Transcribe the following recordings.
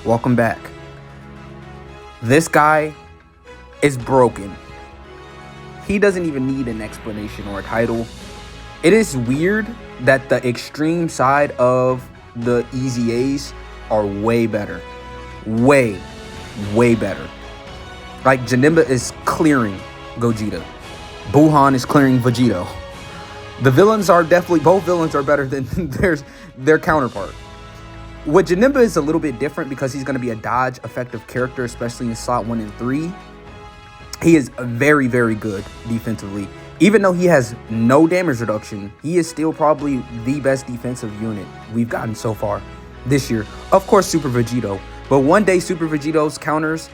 welcome back. This guy is broken. He doesn't even need an explanation or a title. It is weird that the extreme side of the Easy A's are way better. Way better. Like, Janemba is clearing Gogeta. Buhan is clearing Vegito. The villains are definitely, both villains are better than their counterpart. With Janemba is a little bit different because he's going to be a dodge effective character, especially in slot 1 and 3. He is very good defensively. Even though he has no damage reduction, he is still probably the best defensive unit we've gotten so far this year. Of course, Super Vegito. But one day, Super Vegito's counters,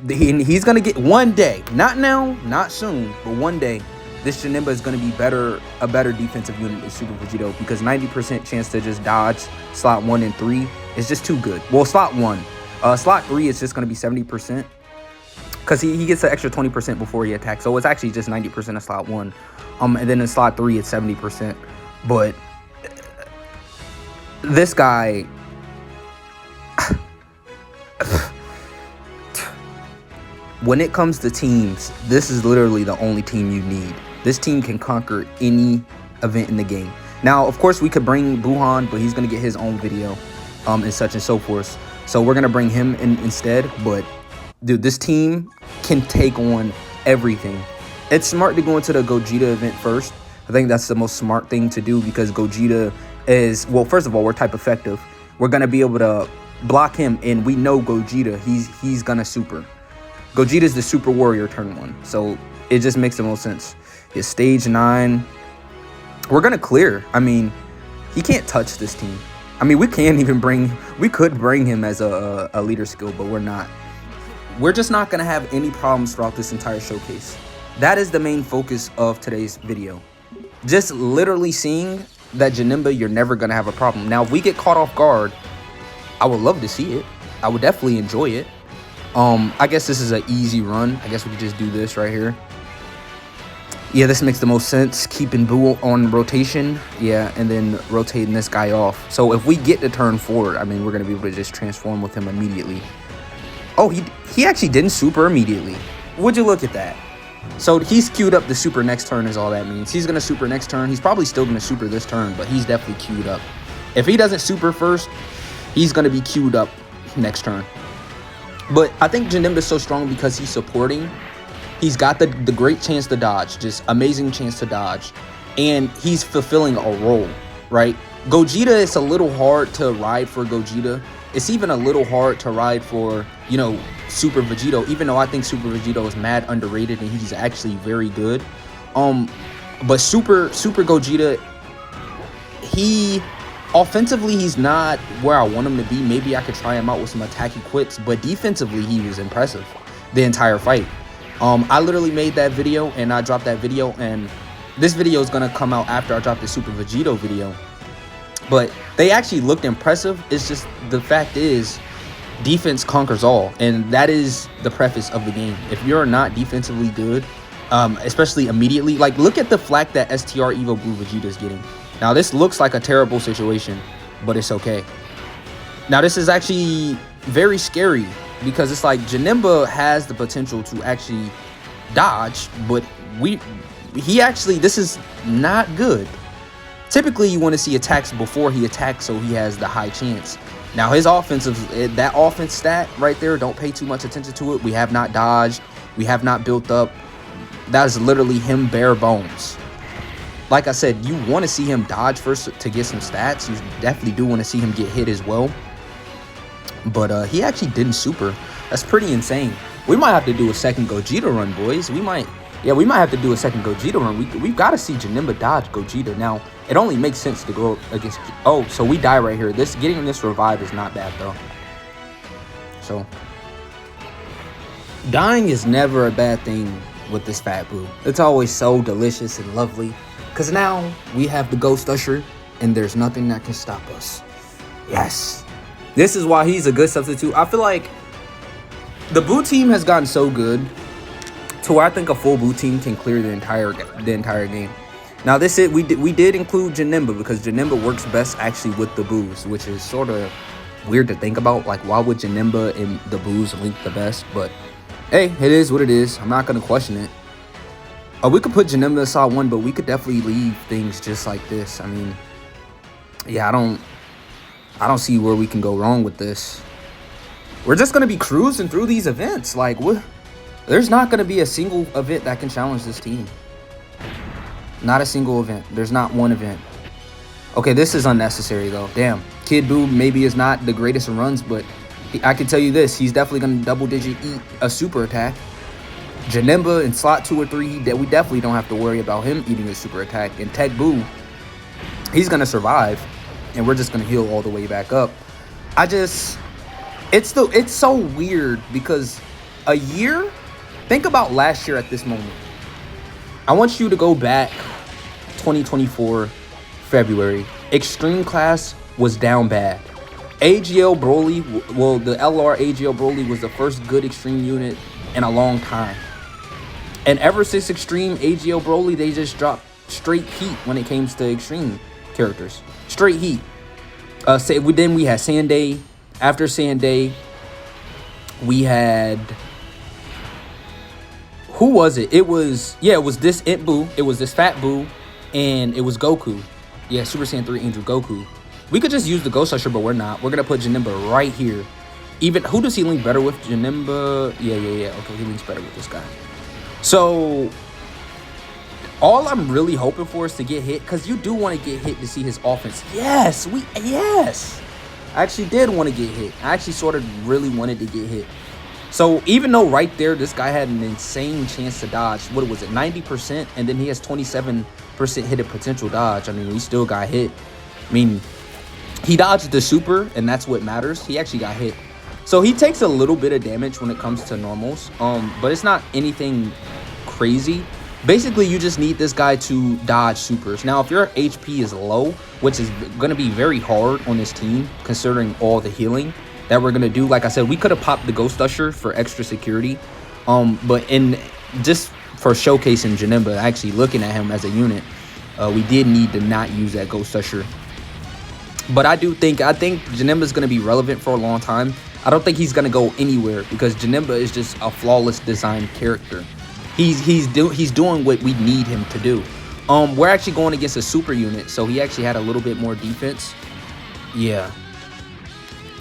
he's going to get, one day, not now, not soon, but one day, this Janemba is going to be a better defensive unit than Super Vegito, because 90% chance to just dodge slot 1 and 3 is just too good. Well, slot 1. Slot 3 is just going to be 70%. Because he gets an extra 20% before he attacks. So it's actually just 90% of slot 1. And then in slot 3, it's 70%. But this guy... when it comes to teams, this is literally the only team you need. This team can conquer any event in the game. Now, of course, we could bring Buhan, but he's going to get his own video and such and so forth. So we're going to bring him in instead. But... dude, this team can take on everything. It's smart to go into the Gogeta event first. I think that's the most smart thing to do, because Gogeta is, well, first of all, we're type effective. We're going to be able to block him, and we know Gogeta, he's going to super. Gogeta's the super warrior turn 1, so it just makes the most sense. His stage 9, we're going to clear. I mean, he can't touch this team. I mean, we could bring him as a leader skill, but we're not. We're just not going to have any problems throughout this entire showcase. That is the main focus of today's video. Just literally seeing that Janemba, you're never going to have a problem. Now, if we get caught off guard, I would love to see it. I would definitely enjoy it. I guess this is an easy run. I guess we could just do this right here. Yeah, this makes the most sense. Keeping Boo on rotation. Yeah, and then rotating this guy off. So if we get to turn forward, I mean, we're going to be able to just transform with him immediately. Oh, he actually didn't super immediately. Would you look at that? So he's queued up the super next turn is all that means. He's going to super next turn. He's probably still going to super this turn, but he's definitely queued up. If he doesn't super first, he's going to be queued up next turn. But I think Janemba is so strong because he's supporting. He's got the great chance to dodge, just amazing chance to dodge. And he's fulfilling a role, right? Gogeta, it's a little hard to ride for Gogeta. It's even a little hard to ride for, you know, Super Vegito, even though I think Super Vegito is mad underrated and he's actually very good. But Super Gogeta, offensively, he's not where I want him to be. Maybe I could try him out with some attacky quicks, but defensively, he was impressive the entire fight. I literally made that video and I dropped that video, and this video is going to come out after I drop the Super Vegito video. But they actually looked impressive. It's just, the fact is, defense conquers all. And that is the preface of the game. If you're not defensively good, especially immediately, like, look at the flack that STR Evo Blue Vegeta is getting. Now, this looks like a terrible situation, but it's okay. Now, this is actually very scary, because it's like Janemba has the potential to actually dodge, but this is not good. Typically, you want to see attacks before he attacks, so he has the high chance. Now, his that offense stat right there, don't pay too much attention to it. We have not dodged. We have not built up. That is literally him bare bones. Like I said, you want to see him dodge first to get some stats. You definitely do want to see him get hit as well. But he actually didn't super. That's pretty insane. We might have to do a second Gogeta run, boys. We might have to do a second Gogeta run. We've got to see Janemba dodge Gogeta. Now, it only makes sense to go against... oh, so we die right here. Getting this revive is not bad, though. So, dying is never a bad thing with this Fat Boo. It's always so delicious and lovely. Because now we have the Ghost Usher, and there's nothing that can stop us. Yes. This is why he's a good substitute. I feel like the Boo team has gotten so good to where I think a full Boo team can clear the entire game. Now, we did include Janemba, because Janemba works best actually with the Boos, which is sort of weird to think about. Like, why would Janemba and the Boos link the best? But hey, it is what it is. I'm not gonna question it. We could put Janemba in slot 1, but we could definitely leave things just like this. I mean, yeah, I don't see where we can go wrong with this. We're just gonna be cruising through these events. Like, there's not gonna be a single event that can challenge this team. Not a single event. There's not one event. Okay, this is unnecessary though. Damn. Kid Buu maybe is not the greatest in runs, but I can tell you this. He's definitely going to double-digit eat a super attack. Janemba in slot 2 or 3, we definitely don't have to worry about him eating a super attack. And Tech Buu, he's going to survive, and we're just going to heal all the way back up. It's so weird because a year, think about last year at this moment. I want you to go back 2024 February. Extreme class was down bad. AGL Broly, well, the LR AGL Broly was the first good extreme unit in a long time. And ever since Extreme AGL Broly, they just dropped straight heat when it comes to extreme characters. Straight heat. Then we had Sanday. After Sanday, we had... Who was it? It was this Int Buu. It was this Fat Buu. And it was Goku. Yeah, Super Saiyan 3 Angel Goku. We could just use the Ghost Usher, but we're not. We're going to put Janemba right here. Even, who does he link better with? Janemba? Yeah. Okay, he links better with this guy. So, all I'm really hoping for is to get hit, because you do want to get hit to see his offense. Yes! I actually did want to get hit. I actually sort of really wanted to get hit. So, even though right there, this guy had an insane chance to dodge. What was it? 90%? And then he has 27% hit potential dodge. I mean, he still got hit. I mean, he dodged the super, and that's what matters. He actually got hit. So he takes a little bit of damage when it comes to normals, but it's not anything crazy. Basically, you just need this guy to dodge supers. Now, if your HP is low, which is going to be very hard on this team, considering all the healing that we're going to do. Like I said, we could have popped the Ghost Usher for extra security, but just for showcasing Janemba, actually looking at him as a unit, we did need to not use that Ghost Usher. But I think Janemba is going to be relevant for a long time. I don't think he's going to go anywhere because Janemba is just a flawless design character. He's doing what we need him to do. We're actually going against a super unit, so he actually had a little bit more defense. Yeah.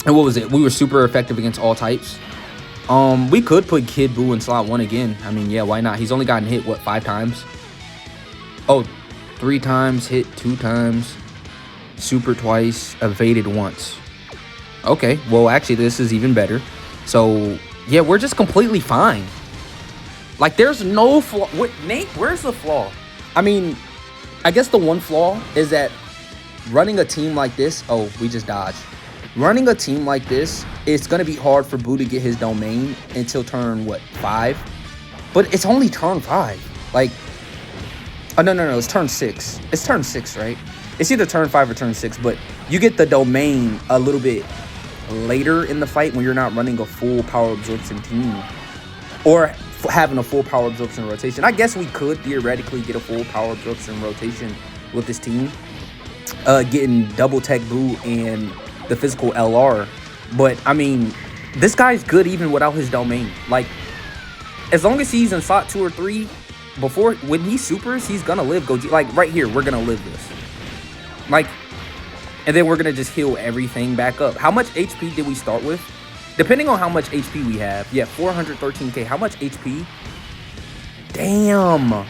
And what was it? We were super effective against all types. We could put Kid Buu in slot 1 again. I mean, yeah, why not? He's only gotten hit, what, 5 times? Oh, 3 times, hit 2 times, super twice, evaded once. Okay, well, actually, this is even better. So, yeah, we're just completely fine. Like, there's no flaw. What, Nate, where's the flaw? I mean, I guess the one flaw is that running a team like this... Oh, we just dodged. Running a team like this, it's going to be hard for Buu to get his domain until turn, what, 5? But it's only turn 5. Like, oh, no, it's turn 6. It's turn 6, right? It's either turn 5 or turn 6, but you get the domain a little bit later in the fight when you're not running a full power absorption team. Or having a full power absorption rotation. I guess we could theoretically get a full power absorption rotation with this team. Getting double Tech Buu and the physical LR. But, I mean, this guy's good even without his domain. Like, as long as he's in slot 2 or 3, when he supers, he's gonna live Goji. Like, right here, we're gonna live this. Like, and then we're gonna just heal everything back up. How much HP did we start with? Depending on how much HP we have. Yeah, 413k. How much HP? Damn.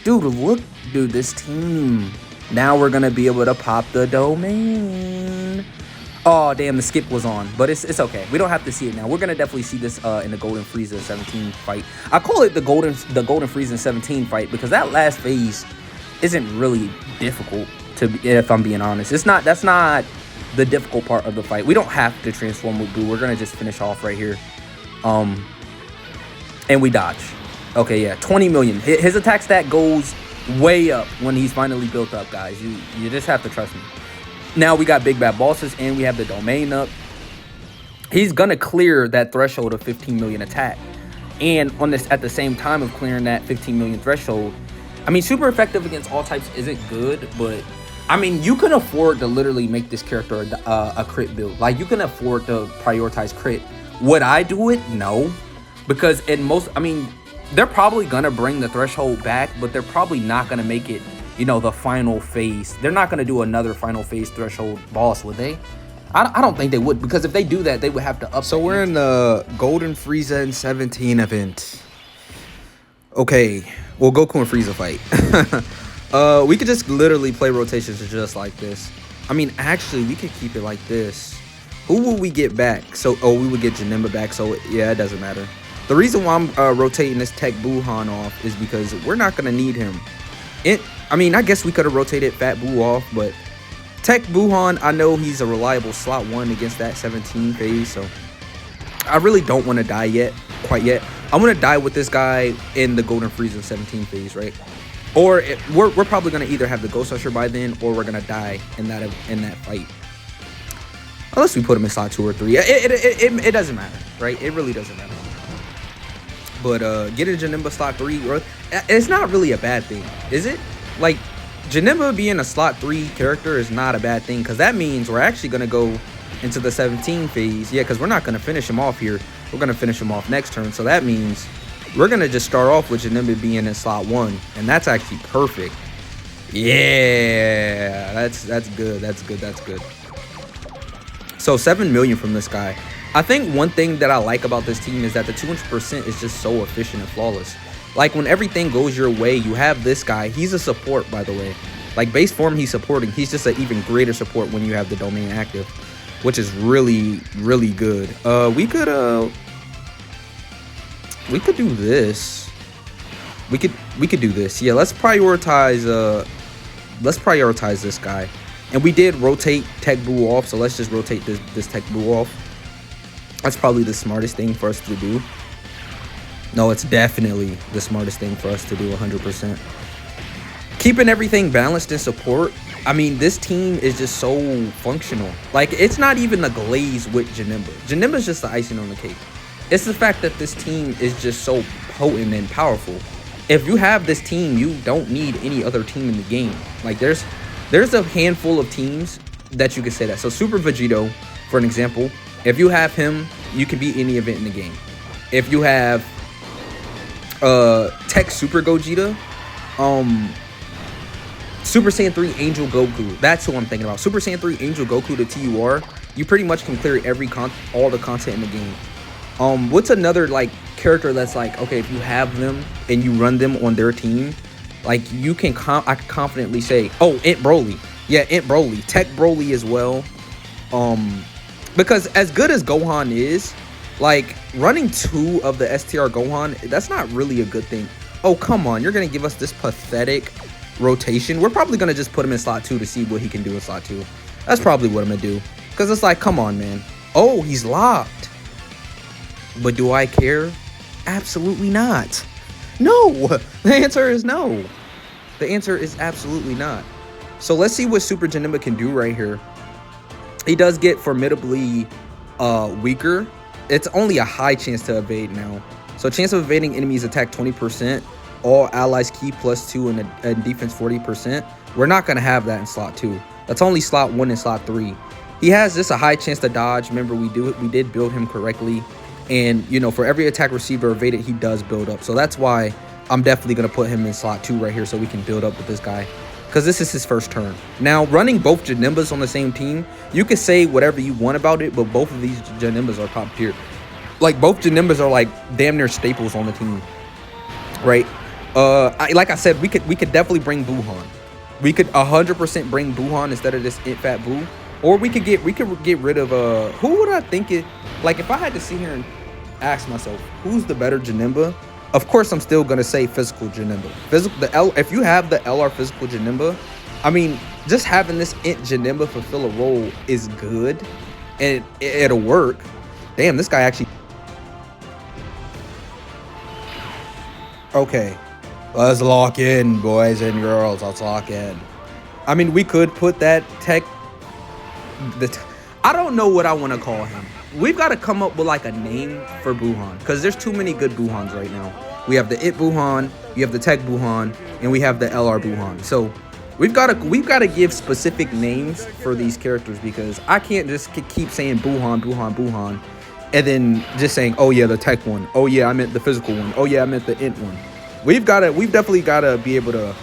Dude, look. Dude, this team. Now we're going to be able to pop the domain. Oh, damn. The skip was on. But it's okay. We don't have to see it now. We're going to definitely see this in the Golden Frieza 17 fight. I call it the Golden Frieza 17 fight because that last phase isn't really difficult, if I'm being honest. That's not the difficult part of the fight. We don't have to transform with Buu. We're gonna just finish off right here, and we dodge. Okay, yeah, 20 million. His attack stat goes way up when he's finally built up, guys. You just have to trust me. Now we got big bad bosses and we have the domain up. He's gonna clear that threshold of 15 million attack, and on this at the same time of clearing that 15 million threshold. I mean, super effective against all types isn't good, but I mean, you can afford to literally make this character a crit build. Like, you can afford to prioritize crit. Would I do it? No. Because in most, I mean, they're probably going to bring the threshold back, but they're probably not going to make it, you know, the final phase. They're not going to do another final phase threshold boss, would they? I don't think they would, because if they do that, they would have to up. So we're in the Golden Frieza in 17 event. Okay, well, Goku and Frieza fight. We could just literally play rotations just like this. I mean, actually, we could keep it like this. Who will we get back? So, we would get Janemba back. So, yeah, it doesn't matter. The reason why I'm rotating this Tech Buhan off is because we're not going to need him. I mean, I guess we could have rotated Fat Buu off, but Tech Buhan, I know he's a reliable slot 1 against that 17 phase, so I really don't want to die yet, quite yet. I want to die with this guy in the Golden Frieza 17 phase, right? Or we're probably going to either have the Ghost Usher by then, or we're going to die in that fight. Unless we put him in slot 2 or 3. It doesn't matter, right? It really doesn't matter. But getting Janemba slot 3, it's not really a bad thing, is it? Like, Janemba being a slot 3 character is not a bad thing, because that means we're actually going to go into the 17 phase. Yeah, because we're not going to finish him off here. We're going to finish him off next turn. So that means we're going to just start off with Janemba being in slot 1. And that's actually perfect. Yeah, that's good. That's good. That's good. So 7 million from this guy. I think one thing that I like about this team is that the 200% is just so efficient and flawless. Like, when everything goes your way, you have this guy. He's a support, by the way. Like, base form, he's supporting. He's just an even greater support when you have the domain active, which is really, really good. We could do this. We could do this. Yeah, let's prioritize this guy. And we did rotate Tech Buu off, so let's just rotate this Tech Buu off. That's probably the smartest thing for us to do. No, it's definitely the smartest thing for us to do, 100%. Keeping everything balanced in support. I mean, this team is just so functional. Like, it's not even the glaze with Janemba. Janemba's just the icing on the cake. It's the fact that this team is just so potent and powerful. If you have this team, you don't need any other team in the game. Like, there's a handful of teams that you can say that. So Super Vegito, for an example, if you have him, you can beat any event in the game. If you have Tech Super Gogeta, Super Saiyan 3 Angel Goku, that's who I'm thinking about. Super Saiyan 3 Angel Goku to TUR, you pretty much can clear all the content in the game. What's another like character that's like, okay, if you have them and you run them on their team, like, you can I can confidently say, oh, Int Broly. Yeah, Int Broly. Tech Broly as well. Because as good as Gohan is, like, running 2 of the STR Gohan, that's not really a good thing. Oh, come on. You're going to give us this pathetic rotation? We're probably going to just put him in slot 2 to see what he can do in slot 2. That's probably what I'm going to do. Because it's like, come on, man. Oh, he's locked. But do I care? Absolutely not. No. The answer is no. The answer is absolutely not. So let's see what Super Janemba can do right here. He does get formidably weaker. It's only a high chance to evade now. So chance of evading enemies attack 20%. All allies key +2 and defense 40%. We're not going to have that in slot 2. That's only slot 1 and slot 3. He has just a high chance to dodge. Remember, we did build him correctly. And, you know, for every attack received or evaded, he does build up. So that's why I'm definitely going to put him in slot 2 right here so we can build up with this guy. Because this is his first turn. Now, running both Janembas on the same team, you can say whatever you want about it, but both of these Janembas are top tier. Like, both Janembas are, like, damn near staples on the team. Right? Like I said, we could definitely bring Buhan. We could 100% bring Buhan instead of this Fat Buu. Or we could get rid of who would I think it, like, if I had to sit here and ask myself who's the better Janemba, of course I'm still gonna say physical Janemba. If you have the LR physical Janemba, I mean, just having this Int Janemba fulfill a role is good, and it'll work. Damn, this guy actually. Okay, let's lock in, boys and girls. Let's lock in. I mean, we could put that Tech. I don't know what I want to call him. We've got to come up with like a name for Buhan, because there's too many good Buhans right now. We have the It Buhan, you have the Tech Buhan, and we have the LR Buhan. So we've gotta give specific names for these characters, because I can't just keep saying Buhan, Buhan, Buhan, and then just saying, oh yeah, the tech one, oh yeah, I meant the physical one, oh yeah, I meant the int one. We've definitely gotta be able to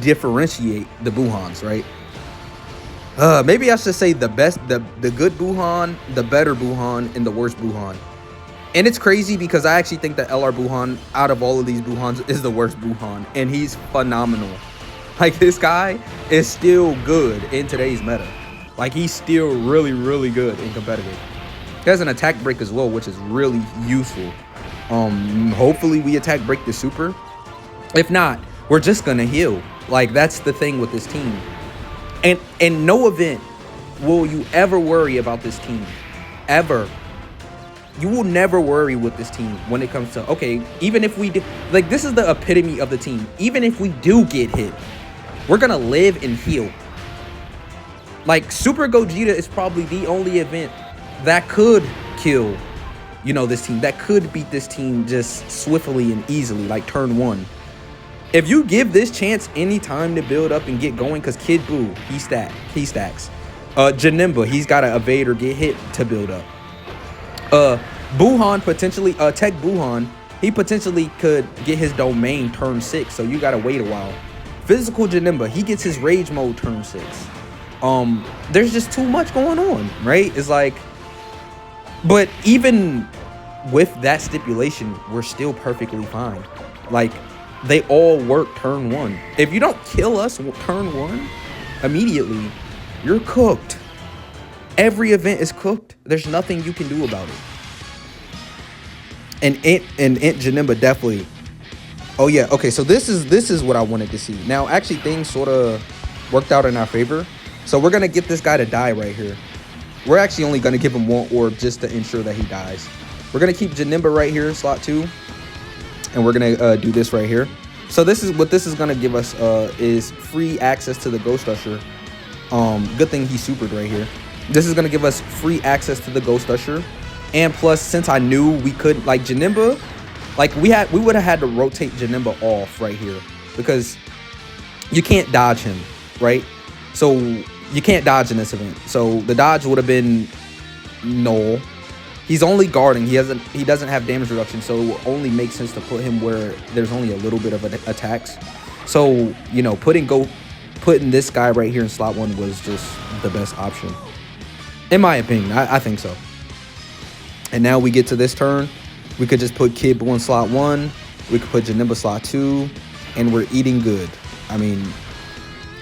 differentiate the Buhans, right? Maybe I should say the good Buhan, the better Buhan, and the worst Buhan. And it's crazy because I actually think that LR Buhan, out of all of these Buhans, is the worst Buhan, and he's phenomenal. Like, this guy is still good in today's meta. Like, he's still really, really good in competitive. He has an attack break as well, which is really useful. Hopefully we attack break the super. If not, we're just gonna heal. Like, that's the thing with this team. And in no event will you ever worry about this team. Ever. You will never worry with this team when it comes to, okay, even if we do, like, this is the epitome of the team. Even if we do get hit, we're gonna live and heal. Like, Super Gogeta is probably the only event that could kill, you know, this team, that could beat this team just swiftly and easily, like turn 1. If you give this chance any time to build up and get going, because Kid Buu, he stacks. Janemba, he's got to evade or get hit to build up. Buhan potentially, Tech Buhan, he potentially could get his domain turn 6, so you got to wait a while. Physical Janemba, he gets his rage mode turn 6. There's just too much going on, right? It's like, but even with that stipulation, we're still perfectly fine. Like, they all work turn 1. If you don't kill us turn 1 immediately, you're cooked. Every event is cooked. There's nothing you can do about it. And Int Janemba definitely. Oh yeah, okay, so this is what I wanted to see. Now, actually, things sort of worked out in our favor. So we're gonna get this guy to die right here. We're actually only gonna give him 1 orb just to ensure that he dies. We're gonna keep Janemba right here, slot 2. And we're gonna do this right here. So this is what this is gonna give us, is free access to the Ghost Usher. Good thing he supered right here. This is gonna give us free access to the Ghost Usher. And plus, since I knew we could, like, Janemba, like, we would have had to rotate Janemba off right here, because you can't dodge him, right? So you can't dodge in this event. So the dodge would have been null. He's only guarding. He doesn't have damage reduction, so it will only make sense to put him where there's only a little bit of attacks. So, you know, putting this guy right here in slot 1 was just the best option, in my opinion. I think so. And now we get to this turn. We could just put Kid Buu in slot 1. We could put Janemba slot 2, and we're eating good. I mean,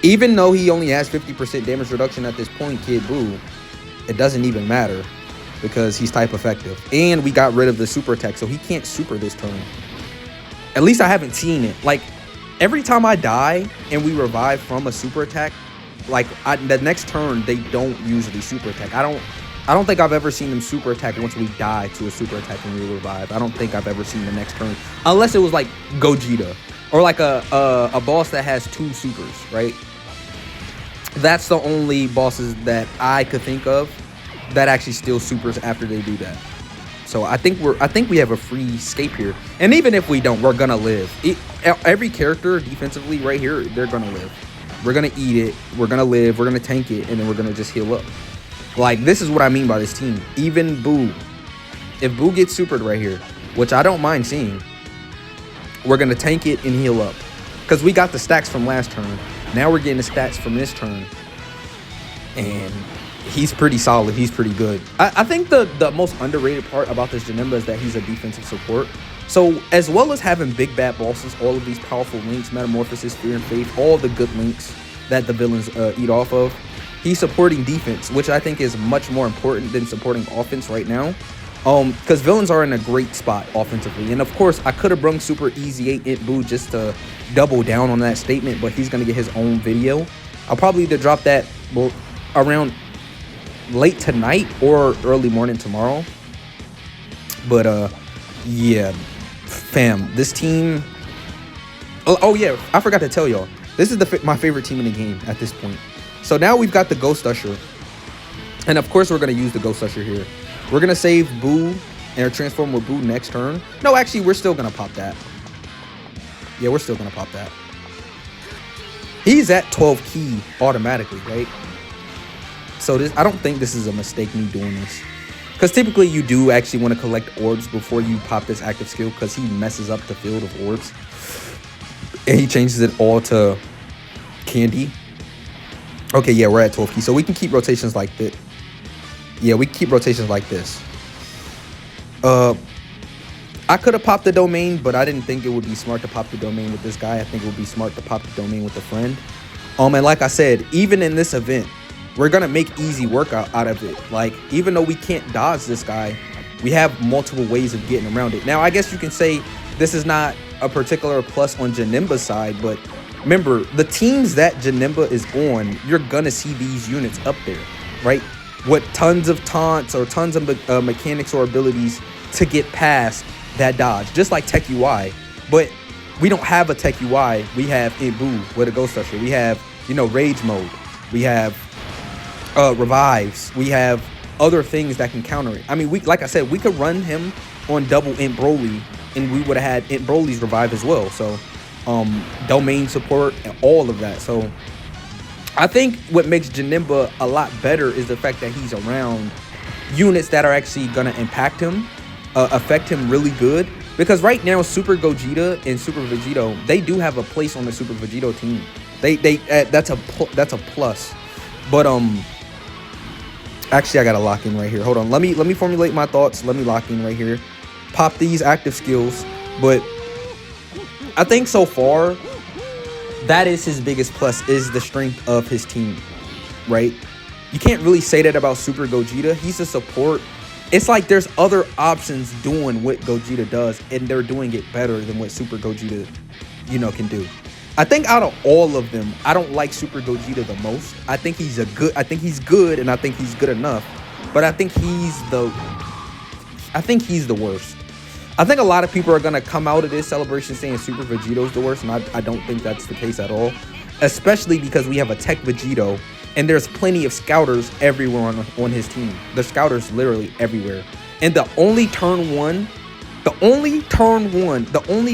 even though he only has 50% damage reduction at this point, Kid Buu, it doesn't even matter, because he's type effective. And we got rid of the super attack, so he can't super this turn. At least I haven't seen it. Like, every time I die and we revive from a super attack, like, the next turn, they don't usually super attack. I don't think I've ever seen them super attack once we die to a super attack and we revive. I don't think I've ever seen the next turn, unless it was like Gogeta or like a boss that has 2 supers, right? That's the only bosses that I could think of that actually steal supers after they do that. So I think we have a free escape here. And even if we don't, we're gonna live. Every character defensively right here, they're gonna live. We're gonna eat it, we're gonna live, we're gonna tank it, and then we're gonna just heal up. Like, this is what I mean by this team. Even Buu, if Buu gets supered right here, which I don't mind seeing, we're gonna tank it and heal up, because we got the stacks from last turn. Now we're getting the stats from this turn, and he's pretty solid. He's pretty good. I think the most underrated part about this Janemba is that he's a defensive support. So as well as having big bad bosses, all of these powerful links, Metamorphosis, Fear and Faith, all the good links that the villains eat off of, he's supporting defense, which I think is much more important than supporting offense right now. Because villains are in a great spot offensively. And of course, I could have brung Super Easy 8 Int Buu just to double down on that statement, but he's going to get his own video. I'll probably either drop that around late tonight or early morning tomorrow. But yeah, fam, this team. Oh yeah, I forgot to tell y'all, this is my favorite team in the game at this point. So now we've got the Ghost Usher, and of course we're gonna use the Ghost Usher here. We're gonna save Buu and transform with Buu next turn. No, actually, we're still gonna pop that. Yeah, we're still gonna pop that. He's at 12 key automatically, right? So this, I don't think this is a mistake me doing this. Because typically you do actually want to collect orbs before you pop this active skill, because he messes up the field of orbs. And he changes it all to candy. Okay, yeah, we're at 12 key. So we can keep rotations like that. Yeah, we can keep rotations like this. I could have popped the domain, but I didn't think it would be smart to pop the domain with this guy. I think it would be smart to pop the domain with a friend. And like I said, even in this event, we're going to make easy work out of it. Like, even though we can't dodge this guy, we have multiple ways of getting around it. Now, I guess you can say this is not a particular plus on Janemba's side, but remember, the teams that Janemba is on, you're going to see these units up there, right? With tons of taunts or tons of mechanics or abilities to get past that dodge, just like Tech UI. But we don't have a Tech UI. We have Imbu with a Ghost Usher. We have, you know, Rage Mode. We have revives. We have other things that can counter it. I mean, like I said, we could run him on double Int Broly, and we would have had Int Broly's revive as well. So domain support and all of that. So I think what makes Janemba a lot better is the fact that he's around units that are actually going to impact him, affect him really good. Because right now, Super Gogeta and Super Vegito, they do have a place on the Super Vegito team. That's a plus. But actually, I gotta lock in right here. Hold on. Let me formulate my thoughts. Let me lock in right here. Pop these active skills. But I think so far, that is his biggest plus, is the strength of his team, right? You can't really say that about Super Gogeta. He's a support. It's like there's other options doing what Gogeta does, and they're doing it better than what Super Gogeta, you know, can do. I think out of all of them, I don't like Super Gogeta the most. I think he's good, and I think he's good enough. But I think he's the worst. I think a lot of people are gonna come out of this celebration saying Super Vegito's the worst, and I don't think that's the case at all. Especially because we have a Tech Vegito, and there's plenty of scouters everywhere on his team. The scouters literally everywhere. And the only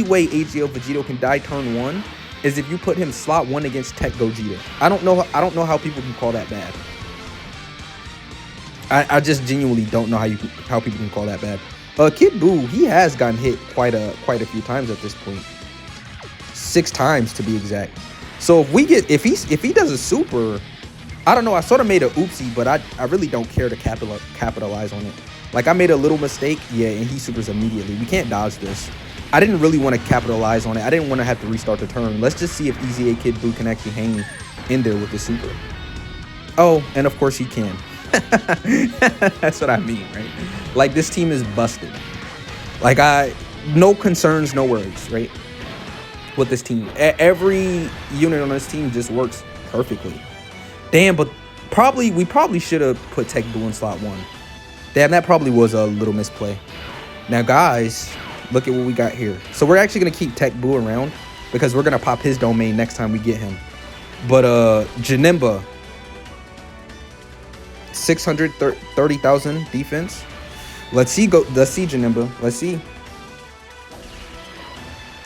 way AGL Vegito can die turn 1 is if you put him slot 1 against Tech Gogeta. I don't know how people can call that bad. I just genuinely don't know how people can call that bad. Kid Buu, he has gotten hit quite a few times at this point. 6 times to be exact. So if he does a super, I don't know, I sort of made a oopsie, but I really don't care to capitalize on it. Like, I made a little mistake, yeah, and he supers immediately. We can't dodge this. I didn't really want to capitalize on it. I didn't want to have to restart the turn. Let's just see if Easy A Kid Buu can actually hang in there with the super. Oh, and of course he can. That's what I mean, right? Like, this team is busted. Like, no concerns, no worries, right? With this team. Every unit on this team just works perfectly. Damn, but we probably should have put Tech Buu in slot 1. Damn, that probably was a little misplay. Now, guys, look at what we got here. So we're actually going to keep Tech Buu around because we're going to pop his domain next time we get him. But Janemba, 630,000 defense. Let's see Janemba. Let's see.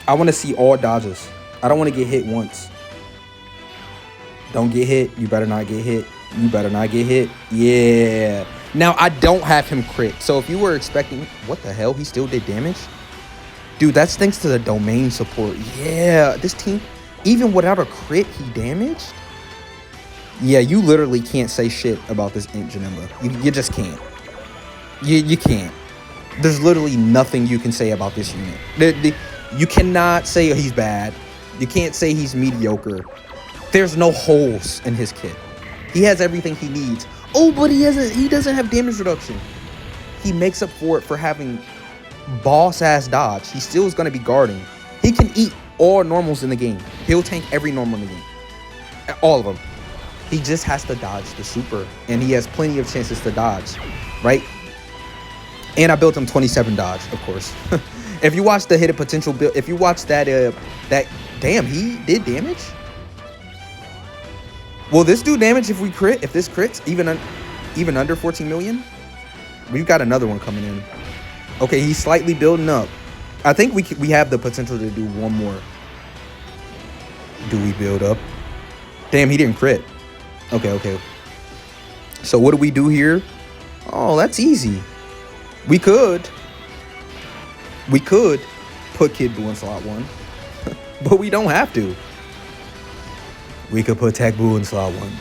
I want to see all dodges. I don't want to get hit once. Don't get hit. You better not get hit. You better not get hit. Yeah. Now, I don't have him crit. So if you were expecting... What the hell? He still did damage? Dude, that's thanks to the domain support. Yeah. This team, even without a crit, he damaged? Yeah, you literally can't say shit about this Int Janemba. You just can't. You can't. There's literally nothing you can say about this unit. You cannot say he's bad. You can't say he's mediocre. There's no holes in his kit. He has everything he needs. Oh, but he doesn't have damage reduction. He makes up for it for having boss-ass dodge. He still is going to be guarding. He can eat all normals in the game. He'll tank every normal in the game. All of them. He just has to dodge the super. And he has plenty of chances to dodge. Right? And I built him 27 dodge, of course. If you watch the hidden potential build, if you watch that, damn, he did damage? Will this do damage if we crit? If this crits, even under 14 million? We've got another one coming in. Okay, he's slightly building up. I think we have the potential to do one more. Do we build up? Damn, he didn't crit. Okay, okay. So what do we do here? Oh, that's easy. We could put Kid Buu in slot 1. But we don't have to. We could put Tech Buu in slot 1.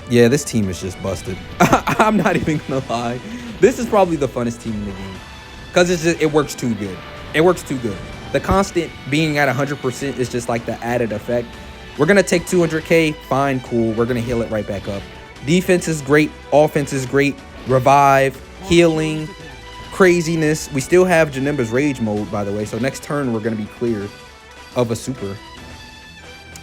Yeah, this team is just busted. I'm not even gonna lie. This is probably the funnest team in the game. Because it works too good. It works too good. The constant being at 100% is just like the added effect. We're going to take 200k. Fine, cool. We're going to heal it right back up. Defense is great. Offense is great. Revive. Healing. Craziness. We still have Janemba's Rage mode, by the way. So next turn, we're going to be clear of a super.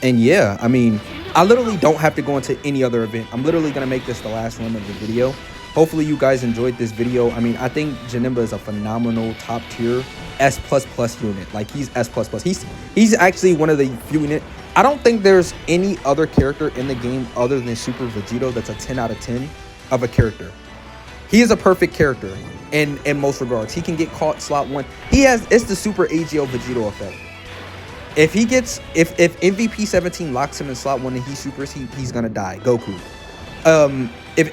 And yeah, I mean, I literally don't have to go into any other event. I'm literally going to make this the last run of the video. Hopefully you guys enjoyed this video. I mean, I think Janemba is a phenomenal top tier S++ unit. Like, he's S++. He's actually one of the few unit. I don't think there's any other character in the game other than Super Vegito that's a 10 out of 10 of a character. He is a perfect character in most regards. He can get caught slot 1. It's the Super AGL Vegito effect. If MVP 17 locks him in slot 1 and he supers, he's gonna die. Goku.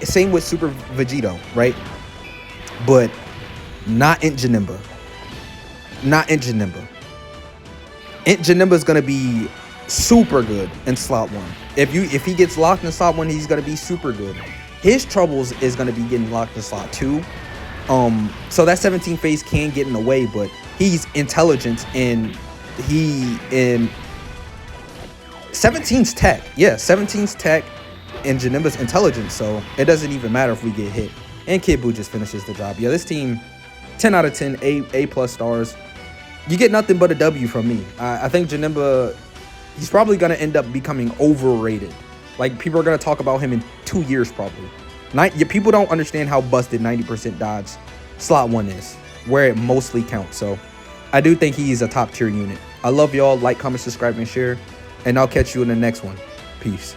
Same with Super Vegito, right? But not in Janemba. Not in Janemba. Janemba is gonna be super good in slot 1. If he gets locked in slot 1, he's gonna be super good. His troubles is gonna be getting locked in slot 2. So that 17 phase can get in the way, but he's intelligent and 17's tech. Yeah, 17's tech. And Janemba's intelligence, so it doesn't even matter if we get hit. And Kid Buu just finishes the job. Yeah, this team, 10 out of 10, A+ stars. You get nothing but a W from me. I think Janemba, he's probably going to end up becoming overrated. Like, people are going to talk about him in 2 years probably. People don't understand how busted 90% dodge slot 1 is, where it mostly counts. So I do think he's a top tier unit. I love y'all. Like, comment, subscribe, and share. And I'll catch you in the next one. Peace.